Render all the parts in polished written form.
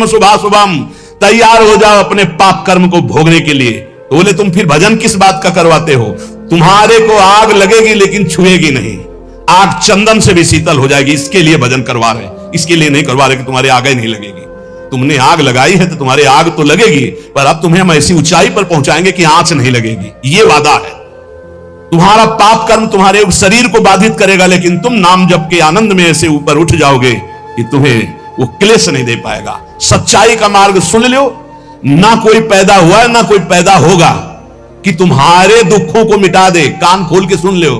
कर्म शुभाशुभम, तैयार हो जाओ अपने पाप कर्म को भोगने के लिए। तो बोले तुम फिर भजन किस बात का करवाते हो? तुम्हारे को आग लगेगी लेकिन छुएगी नहीं, आग चंदन से भी शीतल हो जाएगी, इसके लिए भजन करवा रहे हैं। इसके लिए नहीं करवा रहे कि तुम्हारे आग ही नहीं लगेगी। तुमने आग लगाई है तो तुम्हारे आग तो लगेगी, पर अब तुम्हें हम ऐसी ऊंचाई पर पहुंचाएंगे कि आंच नहीं लगेगी। ये वादा है। तुम्हारा पाप कर्म तुम्हारे शरीर को बाधित करेगा, लेकिन तुम नाम जप के आनंद में ऐसे ऊपर उठ जाओगे कि तुम्हें वो क्लेश नहीं दे पाएगा। सच्चाई का मार्ग सुन लो, ना कोई पैदा हुआ है ना कोई पैदा होगा कि तुम्हारे दुखों को मिटा दे। कान खोल के सुन लो।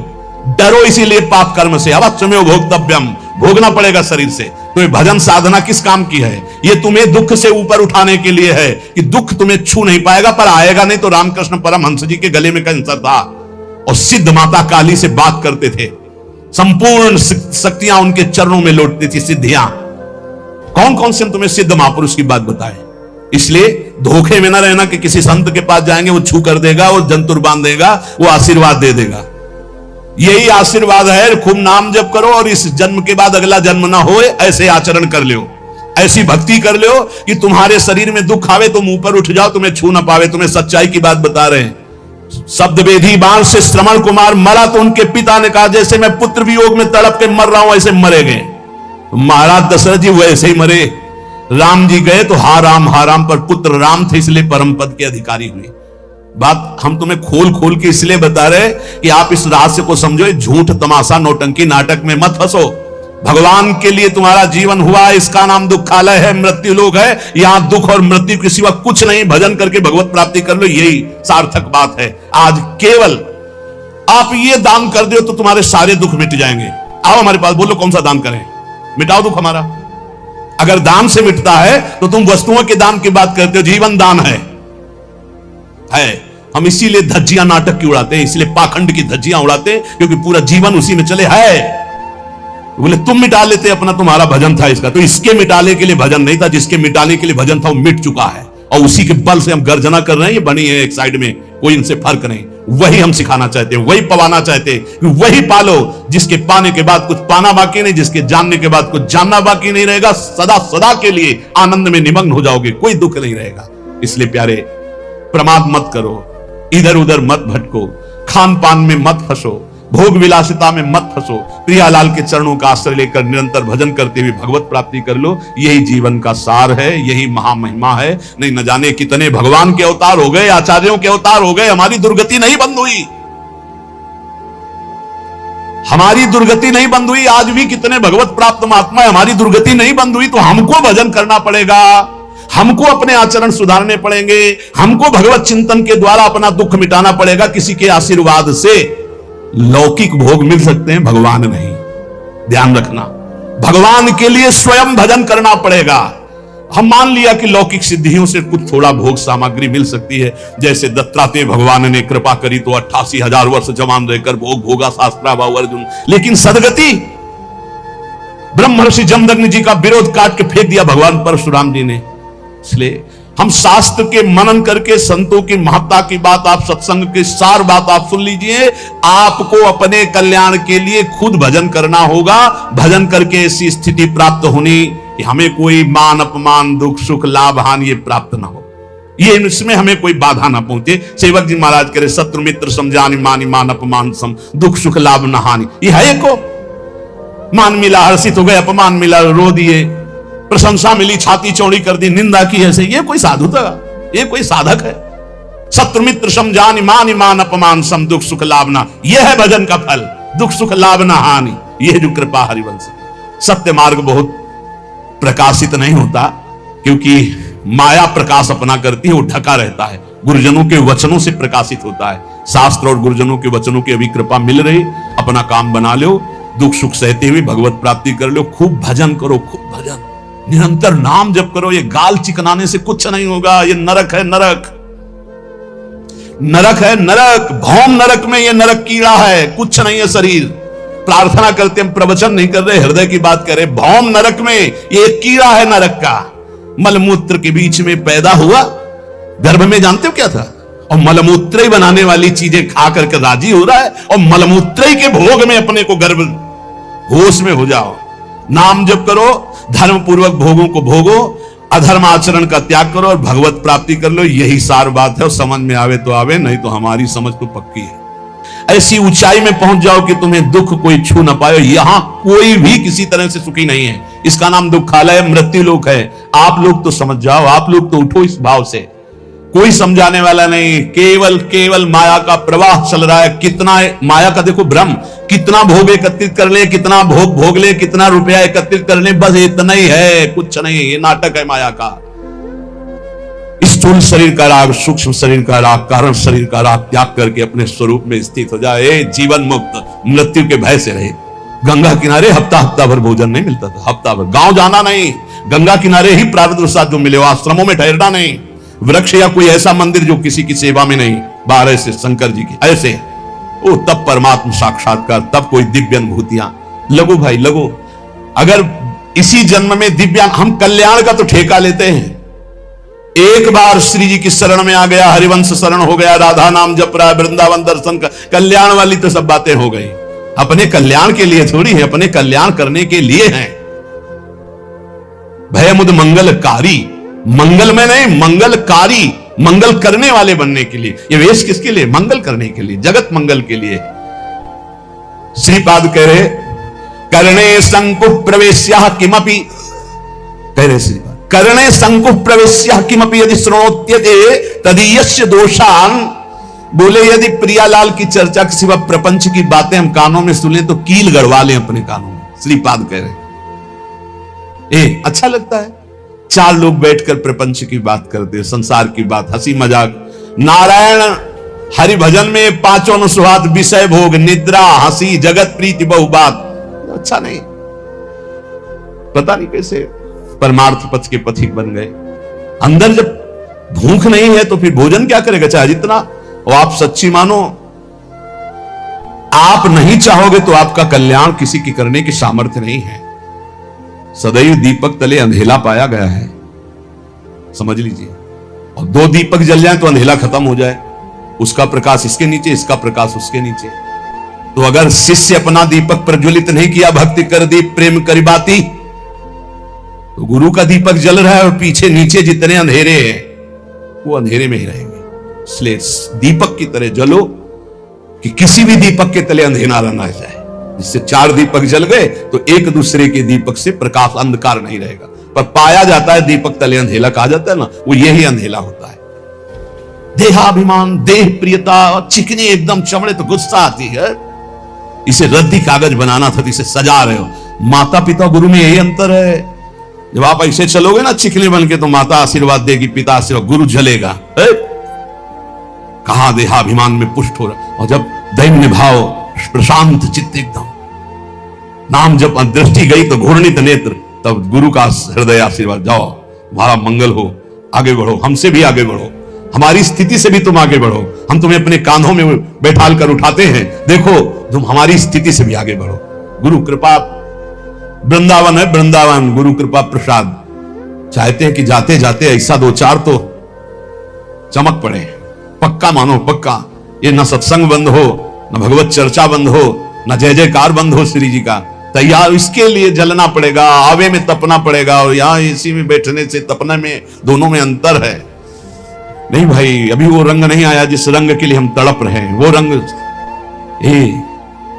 डरो इसीलिए पाप कर्म से, अवश्यमेव भोक्तव्यम, भोगना पड़ेगा शरीर से। तो ये भजन साधना किस काम की है? ये तुम्हें दुख से ऊपर उठाने के लिए है कि दुख तुम्हें छू नहीं पाएगा, पर आएगा नहीं। तो रामकृष्ण परमहंस जी के गले में कैंसर था और सिद्ध माता काली से बात करते थे, संपूर्ण शक्तियां उनके चरणों में लौटती थी, सिद्धियां। कौन कौन से तुम्हें सिद्ध महापुरुष की बात बताए? इसलिए धोखे में ना रहना कि किसी संत के पास जाएंगे वो छू कर देगा, वो जंतुर बांध देगा, वो आशीर्वाद दे देगा। यही आशीर्वाद है, खूब नाम जप करो और इस जन्म के बाद अगला जन्म ना हो, ऐसे आचरण कर लो, ऐसी भक्ति कर लो कि तुम्हारे शरीर में दुख आवे तुम ऊपर उठ जाओ, तुम्हें छू ना पावे। तुम्हें सच्चाई की बात बता रहे हैं। शब्द वेदी बाण से श्रवण कुमार मरा तो उनके पिता ने कहा जैसे मैं पुत्र वियोग में तड़प के मर रहा हूं ऐसे मरे गए। महाराज दशरथ जी वैसे ही मरे। राम जी गए तो हा राम, पर पुत्र राम थे इसलिए परम पद के अधिकारी हुए। बात हम तुम्हें खोल खोल के इसलिए बता रहे कि आप इस रहस्य को समझो। झूठ तमाशा नौटंकी नाटक में मत फंसो। भगवान के लिए तुम्हारा जीवन हुआ, इसका नाम दुखालय है, मृत्यु लोक है। यहां दुख और मृत्यु के सिवा कुछ नहीं। भजन करके भगवत प्राप्ति कर लो, यही सार्थक बात है। आज केवल आप ये दान कर दो तो तुम्हारे सारे दुख मिट जाएंगे। आओ हमारे पास, बोलो कौन सा दान करें, मिटाओ दुख हमारा। अगर दान से मिटता है तो तुम वस्तुओं के दान की बात करते हो। जीवन दान है। हम इसीलिए धज्जियां नाटक की उड़ाते हैं, इसलिए पाखंड की धज्जियां उड़ाते हैं, क्योंकि पूरा जीवन उसी में चले है। बोले तुम मिटा लेते अपना, तुम्हारा भजन था इसका, तो इसके मिटाने के लिए भजन नहीं था, जिसके मिटाने के लिए भजन था वो मिट चुका है और उसी के बल से हम गर्जना कर रहे हैं। ये बनी है एक साइड में, कोई इनसे फर्क नहीं। वही हम सिखाना चाहते हैं, वही पवाना चाहते हैं। वही पालो जिसके पाने के बाद कुछ पाना बाकी नहीं, जिसके जानने के बाद कुछ जानना बाकी नहीं रहेगा। सदा सदा के लिए आनंद में निमग्न हो जाओगे, कोई दुख नहीं रहेगा। इसलिए प्यारे, प्रमाद मत करो, इधर उधर मत भटको, खान पान में मत फंसो, भोग विलासिता में मत फंसो। प्रियालाल के चरणों का आश्रय लेकर निरंतर भजन करते हुए भगवत प्राप्ति कर लो। यही जीवन का सार है, यही महामहिमा है। नहीं न जाने कितने भगवान के अवतार हो गए, आचार्यों के अवतार हो गए, हमारी दुर्गति नहीं बंद हुई। हमारी दुर्गति नहीं बंद हुई। आज भी कितने भगवत प्राप्त महात्मा, हमारी दुर्गति नहीं बंद हुई। तो हमको भजन करना पड़ेगा, हमको अपने आचरण सुधारने पड़ेंगे, हमको भगवत चिंतन के द्वारा अपना दुख मिटाना पड़ेगा। किसी के आशीर्वाद से लौकिक भोग मिल सकते हैं, भगवान नहीं। ध्यान रखना, भगवान के लिए स्वयं भजन करना पड़ेगा। हम मान लिया कि लौकिक सिद्धियों से कुछ थोड़ा भोग सामग्री मिल सकती है, जैसे दत्तात्रेय भगवान ने कृपा करी तो 88,000 वर्ष जवान रहकर भोग भोगा शास्त्राभाव अर्जुन। लेकिन सदगति, ब्रह्मर्षि जमदग्नि जी का विरोध काट के फेंक दिया भगवान परशुराम जी ने। इसलिए हम शास्त्र के मनन करके संतों की महत्ता की बात, आप सत्संग की सार बात आप सुन लीजिए। आपको अपने कल्याण के लिए खुद भजन करना होगा। भजन करके ऐसी स्थिति प्राप्त होनी कि हमें कोई मान अपमान दुख सुख लाभ हानि ये प्राप्त ना हो, ये इसमें हमें कोई बाधा ना पहुंचे। सेवक जी महाराज करे शत्रु मित्र समझानी मानी मान अपमान सम, दुख सुख लाभ न हानि। ये है को मान मिला हर्षित हो गए, अपमान मिला रो दिए, प्रशंसा मिली छाती चौड़ी कर दी, निंदा की ऐसे। ये कोई साधु था, ये कोई साधक है? शत्रु मित्र समझानी मानी मान अपमान सम, दुख सुख लाभ ना। यह है भजन का फल, दुख सुख लाभ ना हानि। यह जो कृपा हरिवंश। सत्य मार्ग बहुत प्रकाशित नहीं होता, क्योंकि माया प्रकाश अपना करती है, वो ढका रहता है। गुरुजनों के वचनों से प्रकाशित होता है। शास्त्र और गुरुजनों के वचनों की अभी कृपा मिल रही, अपना काम बना लो, दुख सुख सहते हुए भगवत प्राप्ति कर लो। खूब भजन करो, खूब भजन, निरंतर नाम जप करो। ये गाल चिकनाने से कुछ नहीं होगा। ये नरक है, नरक, नरक है, नरक, भौम नरक में ये नरक कीड़ा है, कुछ नहीं है शरीर। प्रार्थना करते हम, प्रवचन नहीं कर रहे, हृदय की बात कर रहे। भौम नरक में ये कीड़ा है नरक का। मलमूत्र के बीच में पैदा हुआ, गर्भ में जानते हो क्या था? और मलमूत्र ही बनाने वाली चीजें खा करके राजी हो रहा है, और मलमूत्र ही के भोग में अपने को गर्भ, होश में हो जाओ। नाम जप करो, धर्म पूर्वक भोगों को भोगो, अधर्म आचरण का त्याग करो और भगवत प्राप्ति कर लो। यही सार बात है। और समझ में आवे तो आवे, नहीं तो हमारी समझ तो पक्की है। ऐसी ऊंचाई में पहुंच जाओ कि तुम्हें दुख कोई छू ना पाए। यहां कोई भी किसी तरह से सुखी नहीं है। इसका नाम दुखालय मृत्यु लोक है। आप लोग तो समझ जाओ, आप लोग तो उठो इस भाव से। कोई समझाने वाला नहीं, केवल केवल माया का प्रवाह चल रहा है। कितना माया का देखो भ्रम, कितना भोग एकत्रित कर ले, कितना भोग भोग ले, कितना रुपया एकत्रित कर ले, बस इतना ही है, कुछ नहीं। ये नाटक है माया का। स्थूल शरीर का राग, सूक्ष्म शरीर का राग, कारण शरीर का राग त्याग करके अपने स्वरूप में स्थित हो जाए। जीवन मुक्त, मृत्यु के भय से रहे। गंगा किनारे हफ्ता हफ्ता भर भोजन नहीं मिलता था। हफ्ता भर गांव जाना नहीं, गंगा किनारे ही प्रारब्ध साथ जो मिले, आश्रमों में ठहरना नहीं। वृक्ष या कोई ऐसा मंदिर जो किसी की सेवा में नहीं। 12 से शंकर जी की ऐसे ओ, तब परमात्मा साक्षात्कार, तब कोई दिव्य अनुभूतियां। लगो भाई लगो। अगर इसी जन्म में दिव्य, हम कल्याण का तो ठेका लेते हैं। एक बार श्री जी की शरण में आ गया, हरिवंश शरण हो गया, राधा नाम जप रहा है, वृंदावन दर्शन का, कल्याण वाली तो सब बातें हो गई। अपने कल्याण के लिए थोड़ी है, अपने कल्याण करने के लिए हैं। भयमुद मंगलकारी, मंगल में नहीं, मंगलकारी, मंगल करने वाले बनने के लिए। ये वेश किसके लिए? मंगल करने के लिए, जगत मंगल के लिए। श्रीपाद कह रहे, करणे संकुह प्रवेश्य किमपि, कह रहे श्रीपाद, करणे संकुह प्रवेश्य किमपि यदि श्रोणोत्यते तदीयस्य दोषान। बोले यदि प्रियालाल की चर्चा के सिवा प्रपंच की बातें हम कानों में सुने तो कील गड़वा लें अपने कानों में। श्रीपाद कह रहे, अच्छा लगता है 4 लोग बैठकर प्रपंच की बात करते, संसार की बात, हंसी मजाक। नारायण हरि भजन में 5 अनुस्वाद, विषय भोग, निद्रा, हंसी, जगत प्रीति, बहु बात। अच्छा नहीं, पता नहीं कैसे परमार्थ पथ के पथिक बन गए। अंदर जब भूख नहीं है तो फिर भोजन क्या करेगा, चाहे जितना। और आप सच्ची मानो, आप नहीं चाहोगे तो आपका कल्याण किसी की करने की सामर्थ्य नहीं है। सदैव दीपक तले अंधेला पाया गया है, समझ लीजिए। और 2 दीपक जल जाए तो अंधेला खत्म हो जाए। उसका प्रकाश इसके नीचे, इसका प्रकाश उसके नीचे। तो अगर शिष्य अपना दीपक प्रज्वलित नहीं किया, भक्ति कर दीप प्रेम करी बाती, तो गुरु का दीपक जल रहा है और पीछे नीचे जितने अंधेरे हैं वो अंधेरे में ही रहेंगे। इसलिए दीपक की तरह जलो कि किसी भी दीपक के तले अंधेरा ना जाए। जिससे 4 दीपक जल गए तो एक दूसरे के दीपक से प्रकाश, अंधकार नहीं रहेगा। पर पाया जाता है दीपक तले अंधेला कहा जाता है ना, वो यही अंधेला होता है। देहाभिमान, देह प्रियता, चिकनी एकदम चमड़े तो गुस्सा आती है। इसे रद्दी कागज बनाना था, इसे सजा रहे हो। माता पिता गुरु में यही अंतर है। जब आप ऐसे चलोगे ना चिकनी बन के, तो माता आशीर्वाद देगी, पिता आशीर्वाद, गुरु जलेगा। कहां देहाभिमान में पुष्ट हो रहा। और जब दैन्य भाव, प्रशांत चित्त एकदम, नाम जब दृष्टि गई तो घूर्णित नेत्र, तब गुरु का हृदय आशीर्वाद, जाओ तुम्हारा मंगल हो, आगे बढ़ो, हमसे भी आगे बढ़ो, हमारी स्थिति से भी तुम आगे बढ़ो। हम तुम्हें अपने कांधों में बैठाल कर उठाते हैं, देखो तुम हमारी स्थिति से भी आगे बढ़ो। गुरु कृपा, वृंदावन है वृंदावन, गुरु कृपा प्रसाद। चाहते हैं कि जाते जाते ऐसा 2-4 तो चमक पड़े। पक्का मानो, पक्का। ये न सत्संग बंद हो, न भगवत चर्चा बंद हो, न जय जयकार बंद हो श्री जी का। तैयार इसके लिए जलना पड़ेगा, आवे में तपना पड़ेगा। और यहां एसी में बैठने से तपने में, दोनों में अंतर है। नहीं भाई, अभी वो रंग नहीं आया जिस रंग के लिए हम तड़प रहे हैं। वो रंग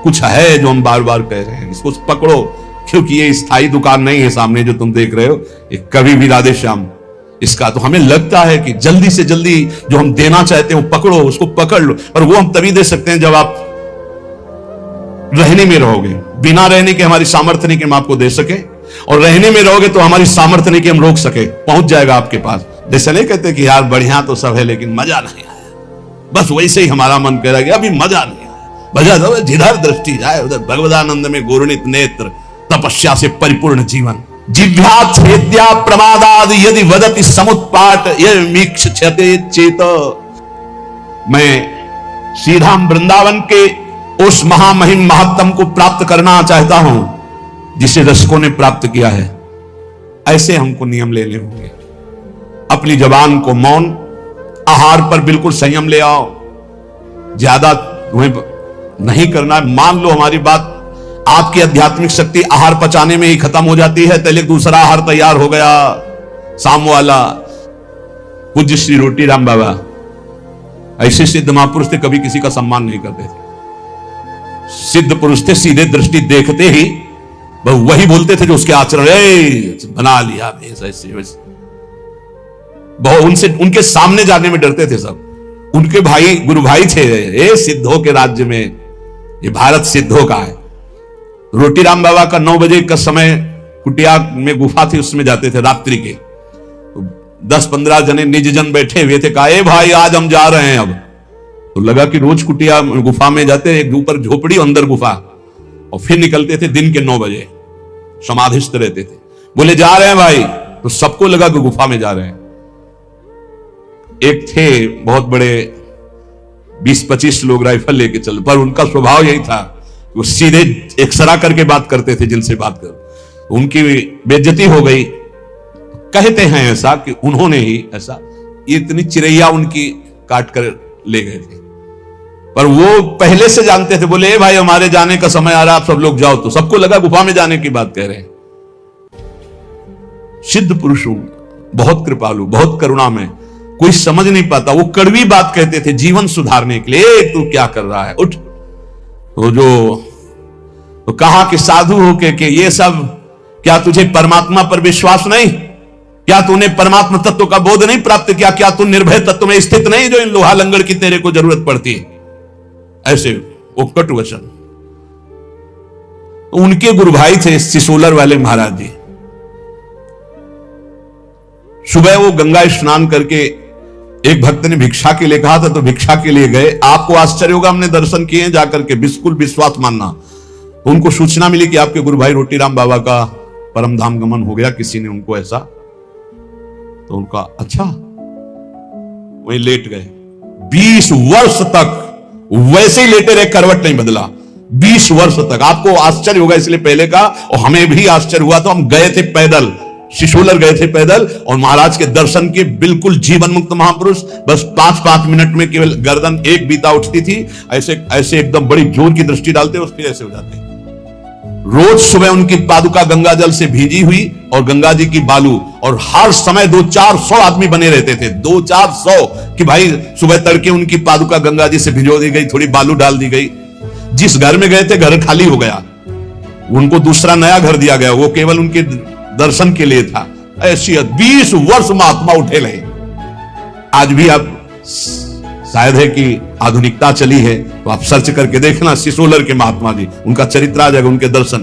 कुछ है जो हम बार बार कह रहे हैं, इसको पकड़ो। क्योंकि ये स्थायी दुकान नहीं है सामने जो तुम देख रहे हो, ये कभी भी राधे श्याम इसका। तो हमें लगता है कि जल्दी से जल्दी जो हम देना चाहते हैं वो पकड़ो, उसको पकड़ लो। पर वो हम तभी दे सकते हैं जब आप रहने में रहोगे। बिना रहने के हमारी सामर्थ्य नहीं कि हम आपको दे सके, और रहने में रहोगे तो हमारी सामर्थ्य नहीं कि हम रोक सके। पहुंच जाएगा आपके पास। जैसे नहीं कहते कि यार बढ़िया तो सब है लेकिन मजा नहीं आया, बस वैसे ही हमारा मन कह रहा है अभी मजा नहीं आया। मजा तो जिधर दृष्टि जाए उधर भगवदानंद में गोरुणित नेत्र, तपस्या से परिपूर्ण जीवन। जिह्वा छेद्या प्रमादाद यदि वदति समुत्पाट यमीक्षते चेत। मैं श्रीधाम वृंदावन के उस महामहिम महत्तम को प्राप्त करना चाहता हूं जिसे रसिकों ने प्राप्त किया है। ऐसे हमको नियम लेने होंगे। अपनी जबान को मौन, आहार पर बिल्कुल संयम ले आओ। ज्यादा तुम्हें नहीं करना। मान लो हमारी बात, आपकी आध्यात्मिक शक्ति आहार पचाने में ही खत्म हो जाती है, पहले दूसरा आहार तैयार हो गया, साम वाला पूज्य श्री रोटी राम बाबा ऐसे सिद्ध महापुरुष थे, कभी किसी का सम्मान नहीं करते थे। सिद्ध पुरुष थे, सीधे दृष्टि देखते ही वही बोलते थे जो उसके आचरण, बना लिया ऐसे वैसे। बहुत उनसे, उनके सामने जाने में डरते थे सब। उनके भाई गुरु भाई थे, ये सिद्धों के राज्य में, ये भारत सिद्धों का है। रोटी राम बाबा का 9 बजे का समय, कुटिया में गुफा थी, उसमें जाते थे रात्रि के। 10-15 जने निज जन बैठे हुए थे, कहा भाई आज हम जा रहे हैं। अब तो लगा कि रोज कुटिया गुफा में जाते, एक ऊपर झोपड़ी अंदर गुफा, और फिर निकलते थे दिन के 9 बजे, समाधिस्थ रहते थे। बोले जा रहे हैं भाई, तो सबको लगा कि गुफा में जा रहे हैं। एक थे बहुत बड़े, 20-25 लोग राइफल लेके चल, पर उनका स्वभाव यही था, वो सीधे एक्सरा करके बात करते थे जिनसे बात कर। उनकी बेइज्जती हो गई। कहते हैं ऐसा कि उन्होंने ही ऐसा, ये इतनी चिरैया उनकी काट कर ले गए थे, पर वो पहले से जानते थे। बोले भाई हमारे जाने का समय आ रहा, आप सब लोग जाओ। तो सबको लगा गुफा में जाने की बात कह रहे हैं। सिद्ध पुरुष, बहुत कृपालु, बहुत करुणा में, कोई समझ नहीं पाता। वो कड़वी बात कहते थे जीवन सुधारने के लिए, तू क्या कर रहा है, उठ। तो तो कहा कि साधु हो के ये सब, क्या तुझे परमात्मा पर विश्वास नहीं? क्या तूने परमात्मा तत्व का बोध नहीं प्राप्त किया? क्या तू निर्भय तत्व में स्थित नहीं जो इन लोहा लंगड़ की तेरे को जरूरत पड़ती है? ऐसे वो कटु वचन। उनके गुरु भाई थे सिसोलर वाले महाराज जी। सुबह वो गंगा स्नान करके, एक भक्त ने भिक्षा के लिए कहा था तो भिक्षा के लिए गए। आपको आश्चर्य होगा, हमने दर्शन किए जाकर के, बिल्कुल विश्वास मानना। उनको सूचना मिली कि आपके गुरु भाई रोटी राम बाबा का परम धाम गमन हो गया, किसी ने उनको ऐसा। तो उनका अच्छा, वहीं लेट गए। 20 वर्ष तक वैसे ही लेटे रहे, करवट नहीं बदला 20 वर्ष तक। आपको आश्चर्य होगा इसलिए पहले का, और हमें भी आश्चर्य हुआ। तो हम गए थे पैदल, सिसोलर गए थे पैदल, और महाराज के दर्शन के, बिल्कुल जीवन मुक्त महापुरुष। बस 5-5 मिनट में केवल गर्दन एक बीता उठती थी, ऐसे ऐसे एकदम बड़ी जोर की दृष्टि डालते, उस फिर ऐसे हो जाते। रोज सुबह उनकी पादुका गंगा जल से भीजी हुई, और गंगा जी की बालू, और हर समय 200-400 आदमी बने रहते थे, 200-400 कि भाई सुबह तड़के उनकी पादुका गंगा जी से भिजो दी गई, थोड़ी बालू डाल दी गई। जिस घर में गए थे घर खाली हो गया, उनको दूसरा नया घर दिया गया, वो केवल उनके दर्शन के लिए था। ऐसी 20 वर्ष महात्मा उठे रहे। आज भी आप, शायद है कि आधुनिकता चली है तो आप सर्च करके देखना, सिसोलर के महात्मा जी, उनका चरित्र आ जाएगा, उनके दर्शन।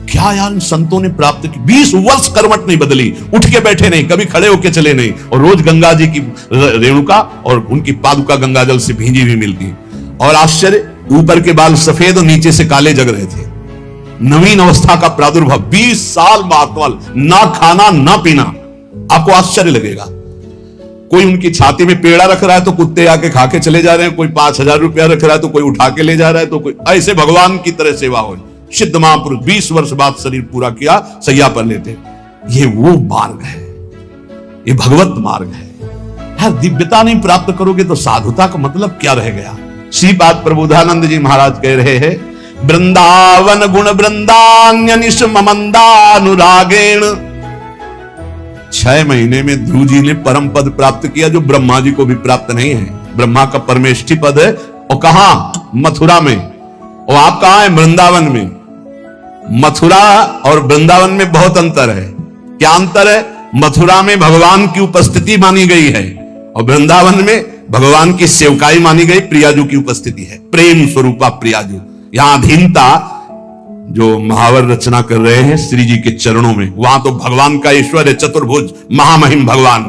क्या यार इन संतों ने प्राप्त की, 20 वर्ष करवट नहीं बदली, उठ के बैठे नहीं, कभी खड़े होके चले नहीं, और रोज गंगा जी की रेणुका और उनकी पादुका गंगा जल से भींजी हुई मिलती। और आश्चर्य, ऊपर के बाल सफेद और नीचे से काले जग रहे थे। नवीन अवस्था का प्रादुर्भाव। 20 साल महात्मा, ना खाना ना पीना। आपको आश्चर्य लगेगा। कोई उनकी छाती में पेड़ा रख रहा है तो कुत्ते आके खा के चले जा रहे हैं, कोई 5000 रुपया रख रहा है तो कोई उठा के ले जा रहा है, तो कोई ऐसे भगवान की तरह सेवा हो। सिद्ध महापुरुष 20 वर्ष बाद शरीर पूरा किया, सैया पर लेते। ये वो मार्ग है, ये भगवत मार्ग है। हर दिव्यता नहीं प्राप्त करोगे तो साधुता का मतलब क्या रह गया? श्रीपाद प्रबोधानंद जी महाराज कह रहे हैं, वृंदावन गुण वृंदान्यनिश ममंदानुरागेण। 6 महीने में ध्रुव जी ने परम पद प्राप्त किया, जो ब्रह्मा जी को भी प्राप्त नहीं है। ब्रह्मा का परमेष्ठी पद है, और कहां? मथुरा में। और आप कहां है? वृंदावन में। मथुरा और वृंदावन में बहुत अंतर है। क्या अंतर है? मथुरा में भगवान की उपस्थिति मानी गई है, और वृंदावन में भगवान की सेवकाई मानी गई, प्रियाजू की उपस्थिति है, प्रेम स्वरूपा प्रियाजू। यहां अधीनता, जो महावर रचना कर रहे हैं श्री जी के चरणों में, वहां तो भगवान का ईश्वर है, चतुर्भुज महामहिम भगवान,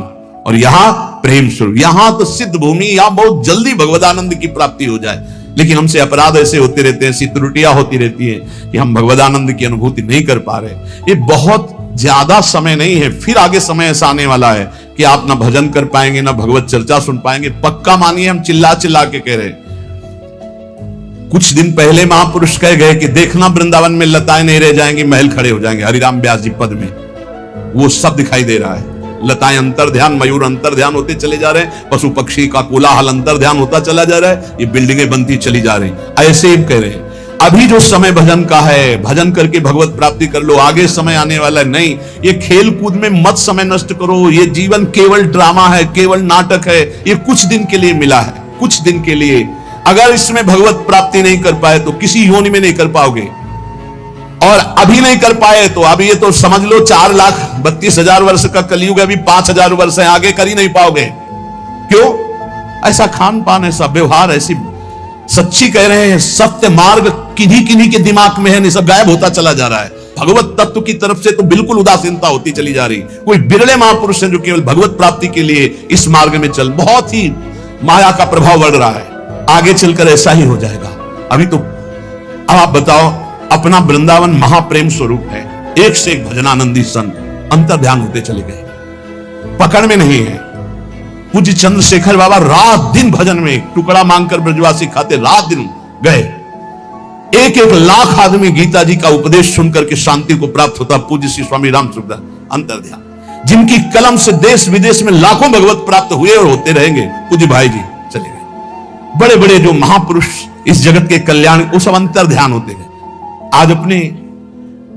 और यहां प्रेम स्वरूप। यहां तो सिद्ध भूमि, यहां बहुत जल्दी भगवदानंद की प्राप्ति हो जाए। लेकिन हमसे अपराध ऐसे होते रहते हैं, ऐसी त्रुटियां होती रहती हैं कि हम भगवदानंद की अनुभूति नहीं कर पा रहे। ये बहुत ज्यादा समय नहीं है, फिर आगे समय ऐसा आने वाला है कि आप ना भजन कर पाएंगे, ना भगवत चर्चा सुन पाएंगे। पक्का मानिए, हम चिल्ला चिल्ला के कह रहे हैं। कुछ दिन पहले महापुरुष कह गए कि देखना वृंदावन में लताएं नहीं रह जाएंगी, महल खड़े हो जाएंगे। हरिराम व्यास जी पद में वो सब दिखाई दे रहा है। लताएं अंतर ध्यान, मयूर अंतर ध्यान होते चले जा रहे हैं, पशु पक्षी का कोलाहल अंतर ध्यान होता चला जा रहा है, ये बिल्डिंगें बनती चली जा रही हैं। ऐसे ही कह रहे हैं, अभी जो समय भजन का है, भजन करके भगवत प्राप्ति कर लो, आगे समय आने वाला है नहीं। ये खेल कूद में मत समय नष्ट करो। ये जीवन केवल ड्रामा है, केवल नाटक है। ये कुछ दिन के लिए मिला है, कुछ दिन के लिए। अगर इसमें भगवत प्राप्ति नहीं कर पाए तो किसी योनि में नहीं कर पाओगे, और अभी नहीं कर पाए तो अभी ये तो समझ लो 4,32,000 वर्ष का कलयुग है, अभी 5,000 वर्ष है, आगे कर ही नहीं पाओगे। क्यों? ऐसा खान पान, ऐसा व्यवहार, ऐसी सच्ची कह रहे हैं सत्य मार्ग किन्हीं किन्हीं के दिमाग में है, नहीं सब गायब होता चला जा रहा है। भगवत तत्व की तरफ से तो बिल्कुल उदासीनता होती चली जा रही। कोई बिरले महापुरुष हैं जो केवल भगवत प्राप्ति के लिए इस मार्ग में चल। बहुत ही माया का प्रभाव बढ़ रहा है, आगे चलकर ऐसा ही हो जाएगा। अभी तो अब आप बताओ, अपना वृंदावन महाप्रेम स्वरूप है, एक से एक भजनानंदी संत अंतर ध्यान होते चले गए, पकड़ में नहीं है। पूज्य चंद्रशेखर बाबा रात दिन भजन में, टुकड़ा मांगकर ब्रजवासी खाते, रात दिन गए। 1-1 लाख आदमी गीता जी का उपदेश सुनकर के शांति को प्राप्त होता। पूज्य श्री स्वामी राम सुखदास अंतर ध्यान, जिनकी कलम से देश विदेश में लाखों भगवत प्राप्त हुए और होते रहेंगे। पूज्य भाई जी चले गए। बड़े बड़े जो महापुरुष इस जगत के कल्याण, वो सब अंतर ध्यान होते गए। आज अपने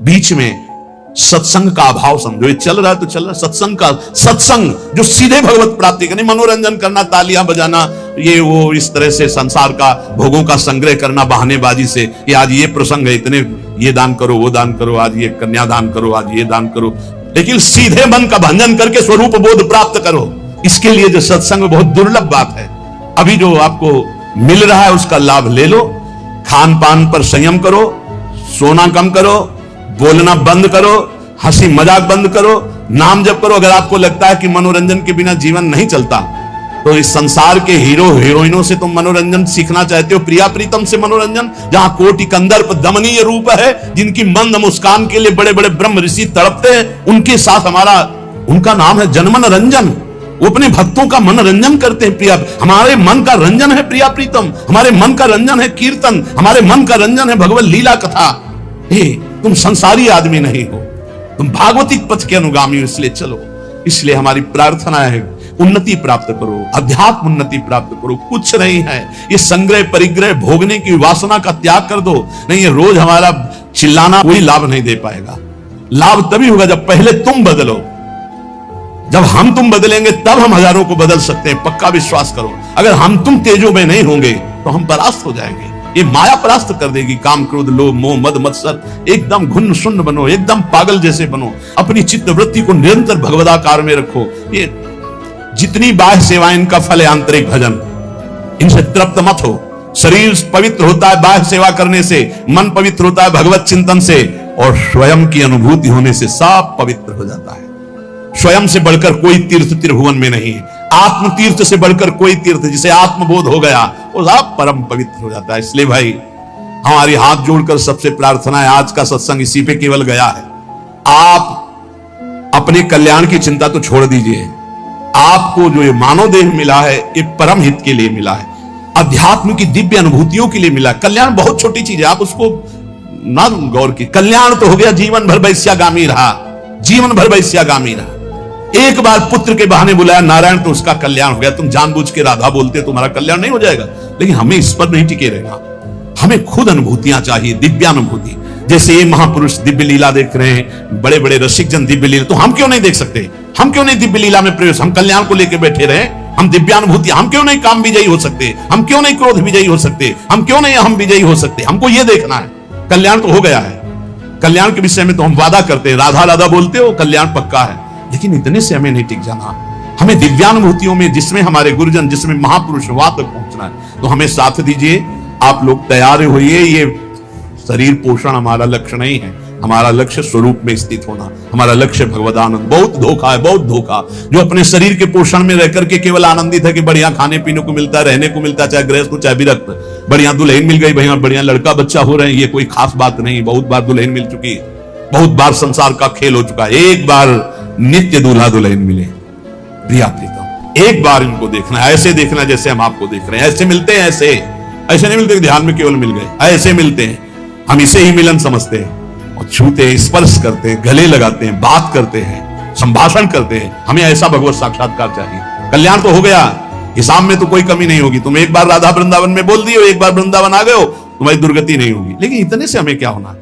बीच में सत्संग का अभाव समझो। ये चल रहा है तो चल रहा है सत्संग का, सत्संग जो सीधे भगवत प्राप्ति का नहीं, मनोरंजन करना, तालियां बजाना, ये वो इस तरह से संसार का भोगों का संग्रह करना बहानेबाजी से, कि आज ये प्रसंग है, इतने ये दान करो, वो दान करो, आज ये कन्या दान करो, आज ये दान करो। लेकिन सीधे मन का भंजन करके स्वरूप बोध प्राप्त करो। इसके लिए जो सत्संग बहुत दुर्लभ बात है। अभी जो आपको मिल रहा है उसका लाभ ले लो। खान पान पर संयम करो, सोना कम करो, बोलना बंद करो, हंसी मजाक बंद करो, नाम जप करो। अगर आपको लगता है कि मनोरंजन के बिना जीवन नहीं चलता, तो इस संसार के हीरो हीरोइनों से तुम मनोरंजन सीखना चाहते हो, प्रिया प्रीतम से मनोरंजन, जहां कोटि कंदर्प दमनीय रूप है, जिनकी मंद मुस्कान के लिए बड़े बड़े ब्रह्म ऋषि तड़पते हैं, उनके साथ हमारा, उनका नाम है जनमन रंजन। वो अपने भक्तों का मनोरंजन करते हैं। प्रिया, हमारे मन का रंजन है प्रिया प्रीतम, हमारे मन का रंजन है कीर्तन, हमारे मन का रंजन है भगवत लीला कथा। हे, तुम संसारी आदमी नहीं हो, तुम भागवतिक पथ के अनुगामी हो, इसलिए चलो। इसलिए हमारी प्रार्थना है, उन्नति प्राप्त करो, अध्यात्म उन्नति प्राप्त करो। कुछ नहीं है ये संग्रह परिग्रह भोगने की वासना का त्याग कर दो। नहीं, ये रोज हमारा चिल्लाना कोई लाभ नहीं दे पाएगा। लाभ तभी होगा जब पहले तुम बदलो। जब हम तुम बदलेंगे तब हम हजारों को बदल सकते हैं, पक्का विश्वास करो। अगर हम तुम तेजो में नहीं होंगे तो हम परास्त हो जाएंगे। ये माया परास्त कर देगी। काम क्रोध लोभ मोह मद मत्सर, एकदम घुन्न शून्य बनो, एकदम पागल जैसे बनो। अपनी चित्त वृत्ति को निरंतर भगवदाकार में रखो। ये जितनी बाह्य सेवाएं, इनका फल है आंतरिक भजन। इनसे तृप्त मत हो। शरीर पवित्र होता है बाह्य सेवा करने से, मन पवित्र होता है भगवत चिंतन से, और स्वयं की अनुभूति होने से सब पवित्र हो जाता है। स्वयं से बढ़कर कोई तीर्थ त्रिभुवन में नहीं है। आत्म तीर्थ से बढ़कर कोई तीर्थ, जिसे आत्मबोध हो गया वो सब परम पवित्र हो जाता है। इसलिए भाई, हमारी हाथ जोड़कर सबसे प्रार्थना है, आज का सत्संग इसी पे केवल गया है। आप अपने कल्याण की चिंता तो छोड़ दीजिए। आपको जो ये मानव देह मिला है, ये परम हित के लिए मिला है, अध्यात्म की दिव्य अनुभूतियों के लिए मिला है। कल्याण बहुत छोटी चीज है, आप उसको ना गौर की। कल्याण तो हो गया जीवन भर वैश्यागामी रहा, जीवन भर वैश्यागामी रहा। एक बार पुत्र के बहाने बुलाया नारायण तो उसका कल्याण हो गया। तुम जानबूझ के राधा बोलते तुम्हारा कल्याण नहीं हो जाएगा। लेकिन हमें इस पर नहीं टिके रहना, हमें खुद अनुभूतियां चाहिए, दिव्यानुभूति। जैसे ये महापुरुष दिव्य लीला देख रहे हैं, बड़े बड़े रसिक जन दिव्य लीला, तो हम क्यों नहीं देख सकते? हम क्यों नहीं दिव्य लीला में प्रवेश? हम कल्याण को लेकर बैठे रहे, हम दिव्यानुभूति, हम क्यों नहीं काम विजयी हो सकते? हम क्यों नहीं क्रोध विजयी हो सकते? हम क्यों नहीं हम विजयी हो सकते? हमको ये देखना है। कल्याण तो हो गया है, कल्याण के विषय में तो हम वादा करते हैं, राधा राधा बोलते हो, कल्याण पक्का है। लेकिन इतने से हमें नहीं टिक जाना। हमें दिव्यानुभूतियों में, जिसमें हमारे गुरुजन, जिसमें महापुरुष, वहां तक पहुंचना है। तो हमें साथ दीजिए, आप लोग तैयार होइए। ये शरीर पोषण हमारा लक्ष्य नहीं है, हमारा लक्ष्य स्वरूप में स्थित होना, हमारा लक्ष्य भगवदानंद। बहुत धोखा है, बहुत धोखा। जो अपने शरीर के पोषण में रह करके केवल आनंदित है कि बढ़िया खाने पीने को मिलता है, रहने को मिलता है, चाहे गृहस्थ हो चाहे विरक्त, बढ़िया दुल्हन मिल गई, भैया बढ़िया लड़का बच्चा हो रहे हैं, ये कोई खास बात नहीं। बहुत बार दुल्हन मिल चुकी है, बहुत बार संसार का खेल हो चुका है। एक बार नित्य दूल्हा दुल्हन मिले, प्रिया प्रीतम, एक बार इनको देखना है। ऐसे देखना जैसे हम आपको देख रहे हैं। ऐसे मिलते हैं, ऐसे नहीं मिलते ध्यान में केवल मिल गए, ऐसे मिलते हैं। हम इसे ही मिलन समझते हैं और छूते हैं, स्पर्श करते हैं, गले लगाते हैं, बात करते हैं, संभाषण करते हैं। हमें ऐसा भगवत साक्षात्कार चाहिए। कल्याण तो हो गया, हिसाब में तो कोई कमी नहीं होगी। तुम एक बार राधा वृंदावन में बोल दिए हो, एक बार वृंदावन आ गए हो, तुम्हारी दुर्गति नहीं होगी। लेकिन इतने से हमें क्या होना है?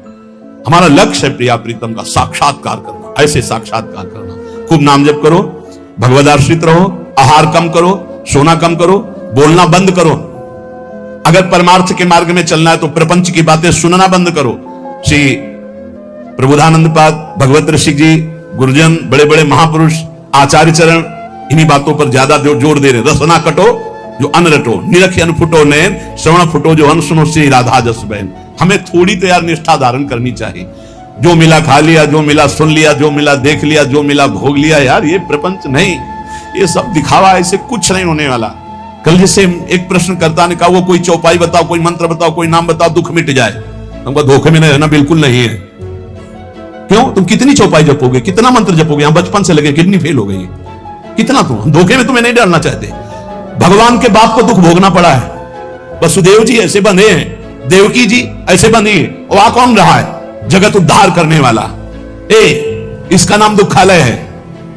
हमारा लक्ष्य है प्रिया प्रीतम का साक्षात्कार करना, ऐसे साक्षात्कार करना। खूब नाम जप करो, भगवद आश्रित रहो, आहार कम करो, सोना कम करो, बोलना बंद करो। अगर परमार्थ के मार्ग में चलना है तो प्रपंच की बातें सुनना बंद करो। श्री प्रबोधानंद पाद, भगवत ऋषि जी, गुरुजन, बड़े बड़े महापुरुष, आचार्य चरण इन्हीं बातों पर ज्यादा जोर दे रहे। रसना कटो जो अन रटो, निरख अन फुटो नैन, श्रवण फुटो जो अन सुनो श्री राधा जस बहन। हमें थोड़ी तो यार निष्ठा धारण करनी चाहिए। जो मिला खा लिया, जो मिला सुन लिया, जो मिला देख लिया, जो मिला भोग लिया, यार ये प्रपंच नहीं, ये सब दिखावा, ऐसे कुछ नहीं होने वाला। कल जैसे एक प्रश्नकर्ता ने कहा, वो कोई चौपाई बताओ, कोई मंत्र बताओ, कोई नाम बताओ, दुख मिट जाए। तुमको धोखे में नहीं रहना, बिल्कुल नहीं है। क्यों? तुम कितनी चौपाई जपोगे, कितना मंत्र जपोगे? हम बचपन से लगे, किडनी फेल हो गई, कितना? तुम धोखे में तुम्हें नहीं डालना चाहते। भगवान के बाप को दुख भोगना पड़ा है। वसुदेव जी ऐसे बंधे हैं, देवकी जी ऐसे बंधी है, और वहां कौन रहा है? जगत उद्धार करने वाला। इसका नाम दुखालय है,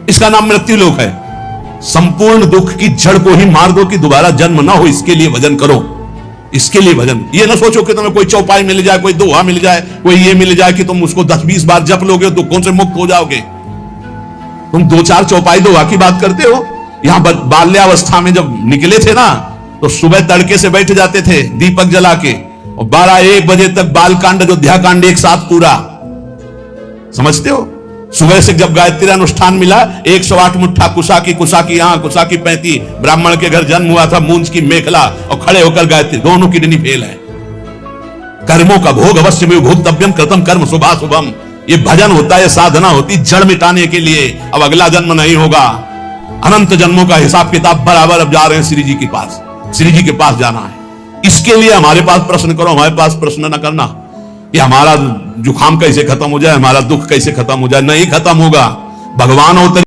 इसका नाम मृत्यु लोक है। संपूर्ण दुख की जड़ को ही मार दो कि दोबारा जन्म ना हो, इसके लिए भजन करो, इसके लिए भजन। ये ना सोचो कि तुम्हें कोई चौपाई मिल जाए, कोई दोहा मिल जाए, कोई ये मिल जाए कि तुम उसको 10-20 बार जप लोगे, दुखों से मुक्त हो जाओगे। तुम 2-4 चौपाई दोहा की बात करते हो। यहां बाल्यावस्था में जब निकले थे ना, तो सुबह तड़के से बैठ जाते थे दीपक जला के, और 12-1 बजे तक बालकांड, अयोध्या कांड एक साथ पूरा। समझते हो? सुबह से जब गायत्री अनुष्ठान मिला, 108 मुट्ठा कुशा की यहां, कुशा की 35, ब्राह्मण के घर जन्म हुआ था, मूंज की मेखला, और खड़े होकर गायत्री, दोनों किडनी फेल है। कर्मों का भोग अवश्य में भोक्तव्यम कृतम कर्म शुभाशुभम। ये भजन होता है, साधना होती जड़ मिटाने के लिए। अब अगला जन्म नहीं होगा, अनंत जन्मों का हिसाब किताब बराबर। अब जा रहे हैं श्री जी के पास, श्री जी के पास जाना है। इसके लिए हमारे पास प्रश्न करो, हमारे पास प्रश्न न करना कि हमारा जुखाम कैसे खत्म हो जाए, हमारा दुख कैसे खत्म हो जाए। नहीं खत्म होगा। भगवान अवतरित